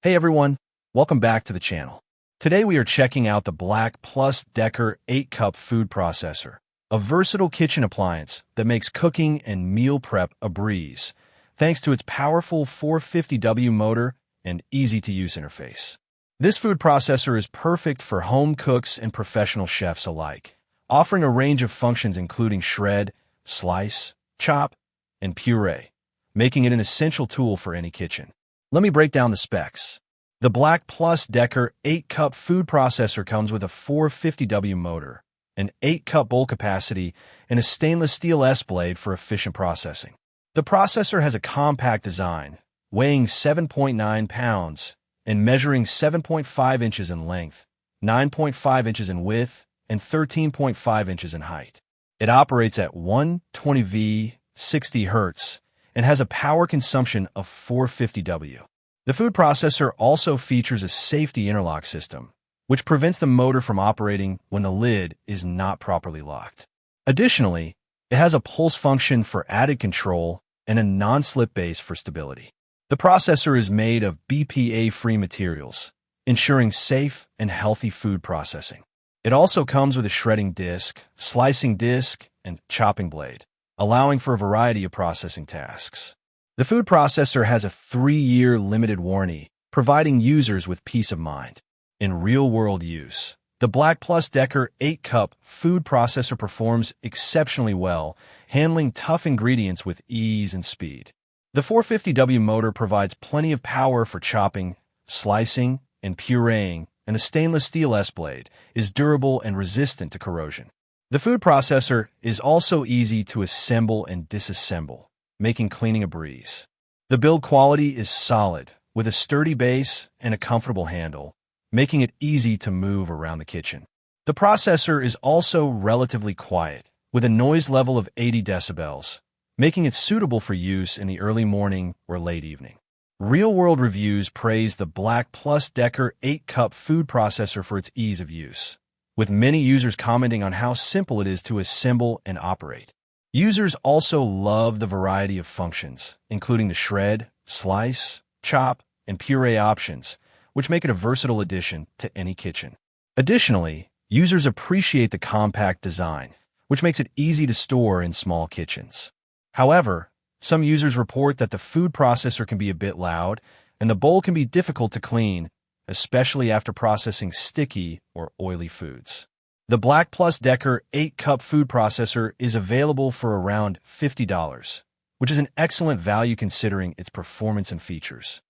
Hey everyone, welcome back to the channel. Today we are checking out the Black Plus Decker 8-Cup Food Processor, a versatile kitchen appliance that makes cooking and meal prep a breeze, thanks to its powerful 450W motor and easy-to-use interface. This food processor is perfect for home cooks and professional chefs alike, offering a range of functions including shred, slice, chop, and puree, making it an essential tool for any kitchen. Let me break down the specs. The Black Plus Decker 8-Cup Food Processor comes with a 450W motor, an 8-cup bowl capacity, and a stainless steel S-blade for efficient processing. The processor has a compact design, weighing 7.9 pounds and measuring 7.5 inches in length, 9.5 inches in width, and 13.5 inches in height. It operates at 120V, 60 Hz, and has a power consumption of 450W. The food processor also features a safety interlock system, which prevents the motor from operating when the lid is not properly locked. Additionally, it has a pulse function for added control and a non-slip base for stability. The processor is made of BPA-free materials, ensuring safe and healthy food processing. It also comes with a shredding disc, slicing disc, and chopping blade, allowing for a variety of processing tasks. The food processor has a 3-year limited warranty, providing users with peace of mind. In real-world use, the Black Plus Decker 8-Cup Food Processor performs exceptionally well, handling tough ingredients with ease and speed. The 450W motor provides plenty of power for chopping, slicing, and pureeing, and the stainless steel S-blade is durable and resistant to corrosion. The food processor is also easy to assemble and disassemble, making cleaning a breeze. The build quality is solid, with a sturdy base and a comfortable handle, making it easy to move around the kitchen. The processor is also relatively quiet, with a noise level of 80 decibels, making it suitable for use in the early morning or late evening. Real-world reviews praise the Black Plus Decker 8-Cup Food Processor for its ease of use, with many users commenting on how simple it is to assemble and operate. Users also love the variety of functions, including the shred, slice, chop, and puree options, which make it a versatile addition to any kitchen. Additionally, users appreciate the compact design, which makes it easy to store in small kitchens. However, some users report that the food processor can be a bit loud, and the bowl can be difficult to clean, especially after processing sticky or oily foods. The Black Plus Decker 8-Cup Food Processor is available for around $50, which is an excellent value considering its performance and features.